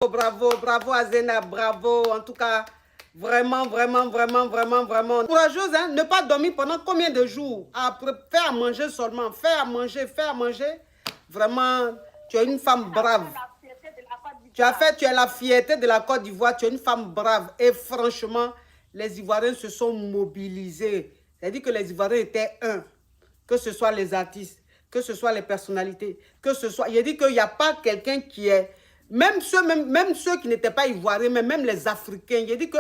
Bravo, bravo à Zénab, bravo. En tout cas, vraiment. Courageuse, hein? Ne pas dormir pendant combien de jours? Après, faire à manger seulement, faire à manger. Vraiment, tu es une femme brave. Tu es la fierté de la Côte d'Ivoire, tu es une femme brave. Et franchement, les Ivoiriens se sont mobilisés. C'est-à-dire que les Ivoiriens étaient un. Que ce soit les artistes, que ce soit les personnalités, que ce soit... Il a dit qu'il n'y a pas quelqu'un qui est... Même ceux qui n'étaient pas Ivoiriens, mais même les Africains. Il a dit que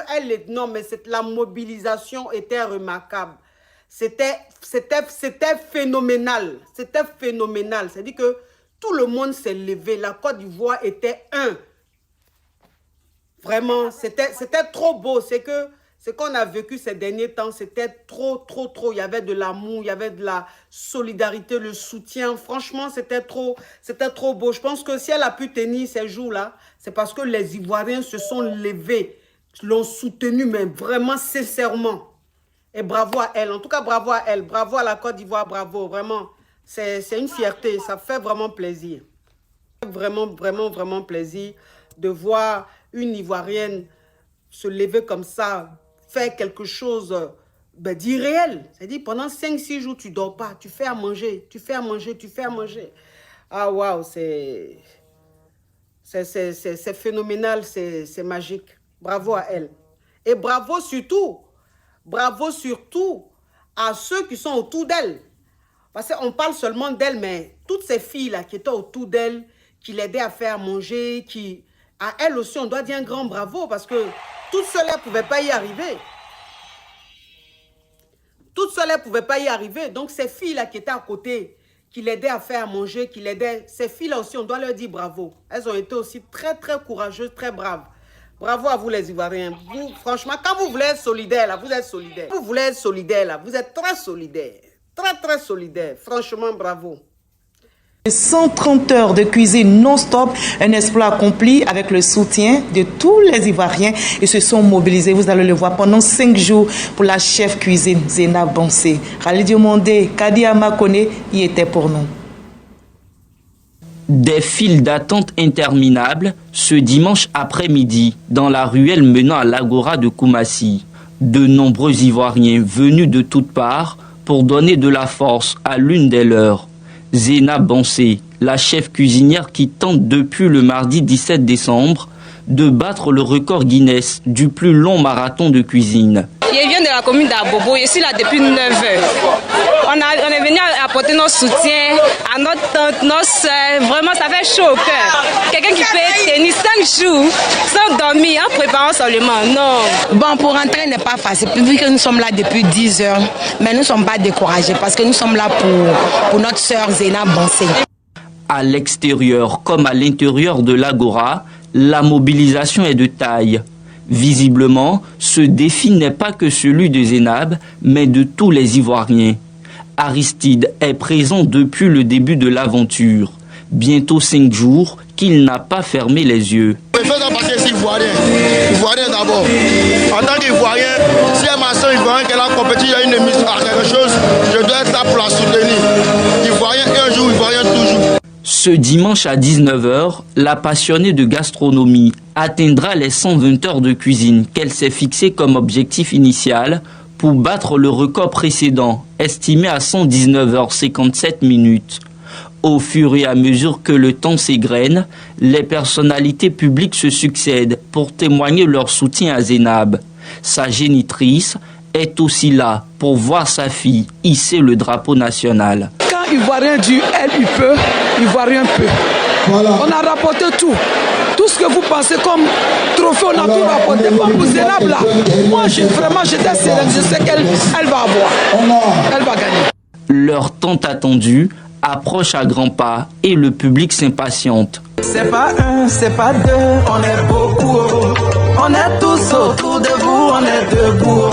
non, mais la mobilisation était remarquable. C'était phénoménal. C'était phénoménal. C'est-à-dire que tout le monde s'est levé. La Côte d'Ivoire était un. Vraiment, c'était trop beau. C'est que ce qu'on a vécu ces derniers temps, c'était trop. Il y avait de l'amour, il y avait de la solidarité, le soutien. Franchement, c'était trop beau. Je pense que si elle a pu tenir ces jours-là, c'est parce que les Ivoiriens se sont levés, l'ont soutenue, mais vraiment sincèrement. Et bravo à elle. En tout cas, bravo à elle. Bravo à la Côte d'Ivoire, bravo. Vraiment, c'est une fierté. Ça fait vraiment plaisir. Vraiment plaisir de voir une Ivoirienne se lever comme ça, faire quelque chose d'irréel. C'est-à-dire, pendant 5-6 jours, tu ne dors pas. Tu fais à manger. Ah, waouh, c'est phénoménal, c'est magique. Bravo à elle. Et bravo surtout à ceux qui sont autour d'elle. Parce qu'on parle seulement d'elle, mais toutes ces filles-là qui étaient autour d'elle, qui l'aidaient à faire à manger, à elle aussi, on doit dire un grand bravo parce que toutes seules, elles ne pouvaient pas y arriver. Donc, ces filles-là qui étaient à côté, qui l'aidaient à faire à manger, ces filles-là aussi, on doit leur dire bravo. Elles ont été aussi très courageuses, très braves. Bravo à vous les Ivoiriens. Vous, franchement, quand vous voulez être solidaire, là, vous êtes solidaire. Vous voulez être solidaire, là, vous êtes très solidaire. Très solidaire. Franchement, bravo. 130 heures de cuisine non-stop, un exploit accompli avec le soutien de tous les Ivoiriens. Ils se sont mobilisés, vous allez le voir, pendant 5 jours pour la chef cuisine Zénab Bonsé. Khalid Diomondé, Kadi Amakone y était pour nous. Des files d'attente interminables ce dimanche après-midi dans la ruelle menant à l'Agora de Koumassi. De nombreux Ivoiriens venus de toutes parts pour donner de la force à l'une des leurs. Zénab Bonsé, la chef cuisinière qui tente depuis le mardi 17 décembre de battre le record Guinness du plus long marathon de cuisine. Je viens de la commune d'Abobo, je suis là depuis 9 heures. On est venu apporter notre soutien à notre tante, nos soeurs. Vraiment, ça fait chaud au cœur. Quelqu'un qui peut tenir 5 jours sans dormir en préparant seulement, non. Bon, pour rentrer n'est pas facile, vu que nous sommes là depuis 10 heures. Mais nous ne sommes pas découragés parce que nous sommes là pour notre sœur Zénab Bonsé. À l'extérieur comme à l'intérieur de l'Agora, la mobilisation est de taille. Visiblement, ce défi n'est pas que celui de Zénab, mais de tous les Ivoiriens. Aristide est présent depuis le début de l'aventure. Bientôt 5 jours qu'il n'a pas fermé les yeux. Je fais ça parce que je suis Ivoirien. Ivoirien d'abord. En tant qu'Ivoirien, si elle m'a soeur Ivoirien qu'elle a compétit à une émission à quelque chose, je dois être là pour la soutenir. Ivoirien un jour, Ivoirien toujours. Ce dimanche à 19 h, la passionnée de gastronomie atteindra les 120 heures de cuisine qu'elle s'est fixé comme objectif initial pour battre le record précédent, estimé à 119h57 minutes. Au fur et à mesure que le temps s'égrène, les personnalités publiques se succèdent pour témoigner leur soutien à Zénab. Sa génitrice est aussi là pour voir sa fille hisser le drapeau national. Quand Ivoirien dit elle, il peut, Ivoirien peut. Voilà. On a rapporté tout. Tout ce que vous pensez comme trophée, on a tout rapporté. Comme pour Zénab là, moi vraiment j'étais sereine, je sais qu'elle va avoir. Elle va gagner. Leur temps attendu approche à grands pas et le public s'impatiente. C'est pas un, c'est pas deux, on est beaucoup. On est tous autour de vous, on est debout.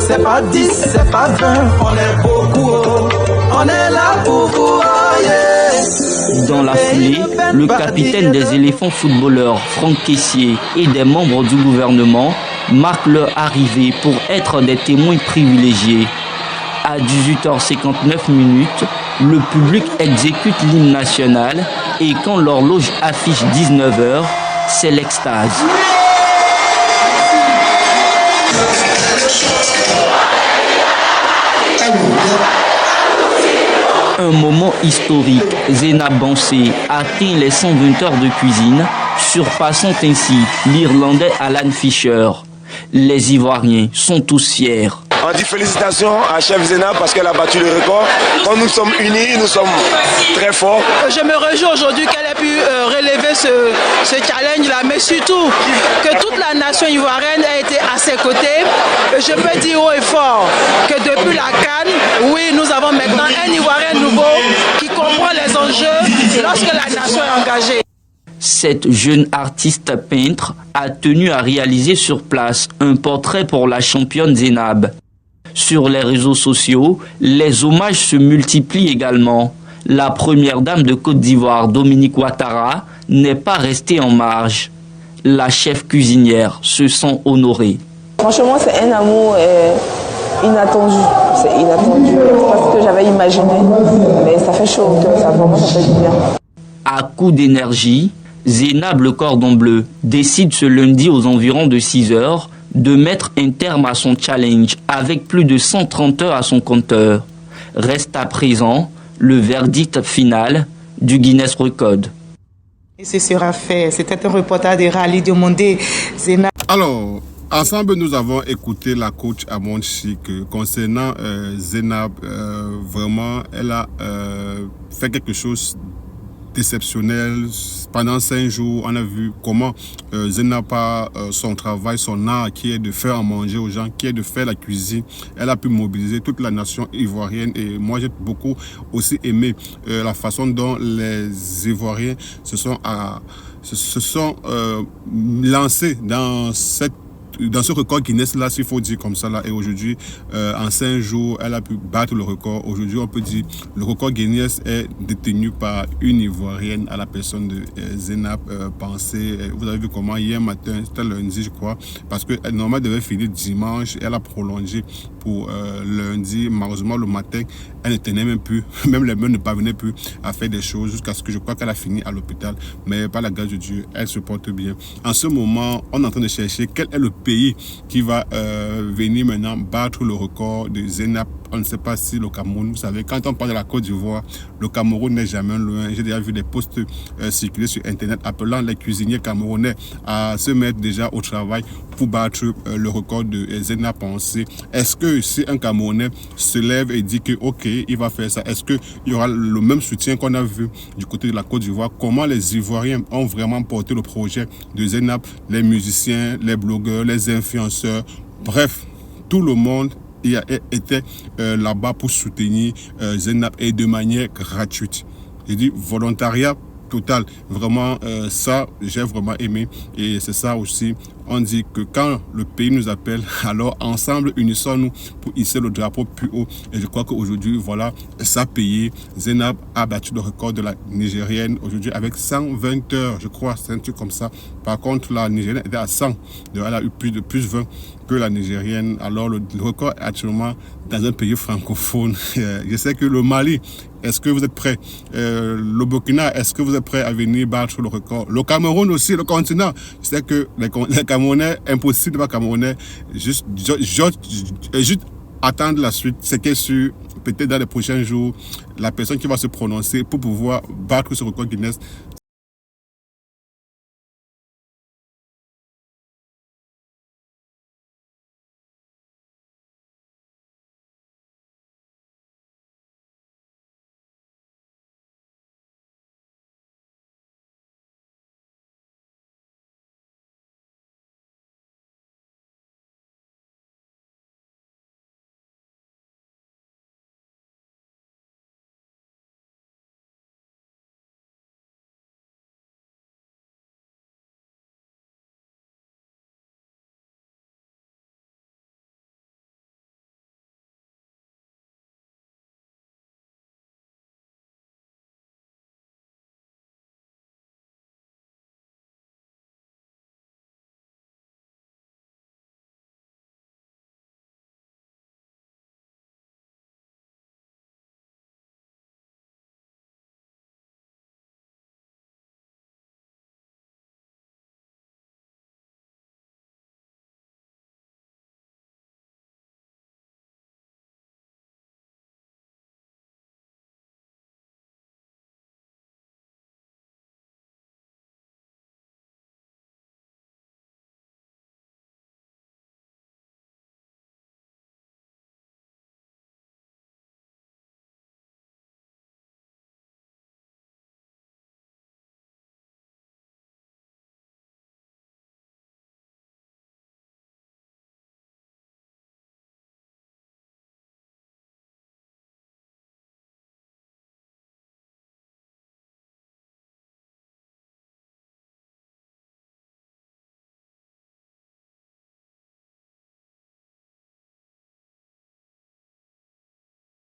C'est pas 10, c'est pas 20, on est beaucoup. On est là pour vous, oh yeah. Dans la foulée, le capitaine des éléphants footballeurs, Franck Caissier, et des membres du gouvernement marquent leur arrivée pour être des témoins privilégiés. À 18h59 minutes, le public exécute l'hymne national et quand l'horloge affiche 19 h, c'est l'extase. Un moment historique. Zainab Bansé atteint les 120 heures de cuisine, surpassant ainsi l'Irlandais Alan Fisher. Les Ivoiriens sont tous fiers. On dit félicitations à Chef Zainab parce qu'elle a battu le record. Quand nous sommes unis, nous sommes très forts. Je me réjouis aujourd'hui qu'elle ait pu relever ce challenge-là, mais surtout que toute la nation ivoirienne ait été à ses côtés. Je peux dire haut et fort que depuis la CAN, oui, nous avons maintenant un Ivoirien nouveau qui comprend les enjeux lorsque la nation est engagée. Cette jeune artiste peintre a tenu à réaliser sur place un portrait pour la championne Zainab. Sur les réseaux sociaux, les hommages se multiplient également. La première dame de Côte d'Ivoire, Dominique Ouattara, n'est pas restée en marge. La chef cuisinière se sent honorée. Franchement, c'est un amour inattendu. C'est inattendu. C'est pas ce que j'avais imaginé. Mais ça fait chaud au cœur, ça fait du bien. À coup d'énergie, Zainab le Cordon Bleu décide ce lundi aux environs de 6 heures de mettre un terme à son challenge avec plus de 130 heures à son compteur. Reste à présent le verdict final du Guinness Record. Et ce sera fait. C'était un reportage de Rallye demandé. Zainab. Alors, ensemble, nous avons écouté la coach Amon Chik concernant Zainab. Vraiment, elle a fait quelque chose exceptionnel. Pendant 5 jours, on a vu comment Zainab a son travail, son art qui est de faire à manger aux gens, qui est de faire la cuisine. Elle a pu mobiliser toute la nation ivoirienne et moi j'ai beaucoup aussi aimé la façon dont les Ivoiriens se sont lancés dans ce record Guinness là, s'il faut dire comme ça là, et aujourd'hui en 5 jours elle a pu battre le record. Aujourd'hui on peut dire le record Guinness est détenu par une Ivoirienne à la personne de Zainab Bansé. Vous avez vu comment hier matin, c'était lundi je crois, parce que normalement elle devait finir dimanche, elle a prolongé pour lundi. Malheureusement le matin elle ne tenait même plus, même les mains ne parvenaient plus à faire des choses jusqu'à ce que je crois qu'elle a fini à l'hôpital, mais par la grâce de Dieu elle se porte bien. En ce moment on est en train de chercher quel est le pays qui va venir maintenant battre le record de Zainab. On ne sait pas si le Cameroun, vous savez, quand on parle de la Côte d'Ivoire, le Cameroun n'est jamais loin. J'ai déjà vu des posts circuler sur internet appelant les cuisiniers camerounais à se mettre déjà au travail pour battre le record de Zainab Bansé. Est-ce que si un Camerounais se lève et dit que ok, il va faire ça, est-ce qu'il y aura le même soutien qu'on a vu du côté de la Côte d'Ivoire? Comment les Ivoiriens ont vraiment porté le projet de Zainab, les musiciens, les blogueurs, les influenceurs, bref, tout le monde était là-bas pour soutenir Zainab et de manière gratuite. J'ai dit volontariat total. Vraiment, ça, j'ai vraiment aimé. Et c'est ça aussi, on dit que quand le pays nous appelle, alors ensemble, unissons-nous pour hisser le drapeau plus haut. Et je crois qu'aujourd'hui, voilà, ça a payé. Zainab a battu le record de la Nigérienne aujourd'hui avec 120 heures, je crois, c'est un truc comme ça. Par contre, la Nigérienne était à 100. Donc, elle a eu plus 20 que la Nigérienne. Alors, le record est actuellement dans un pays francophone. Je sais que le Mali, est-ce que vous êtes prêts? Le Burkina, est-ce que vous êtes prêts à venir battre le record? Le Cameroun aussi, le continent. Je sais que les Camerounais, impossible de pas Camerounais, juste attendre la suite. C'est que sur peut-être dans les prochains jours, la personne qui va se prononcer pour pouvoir battre ce record Guinness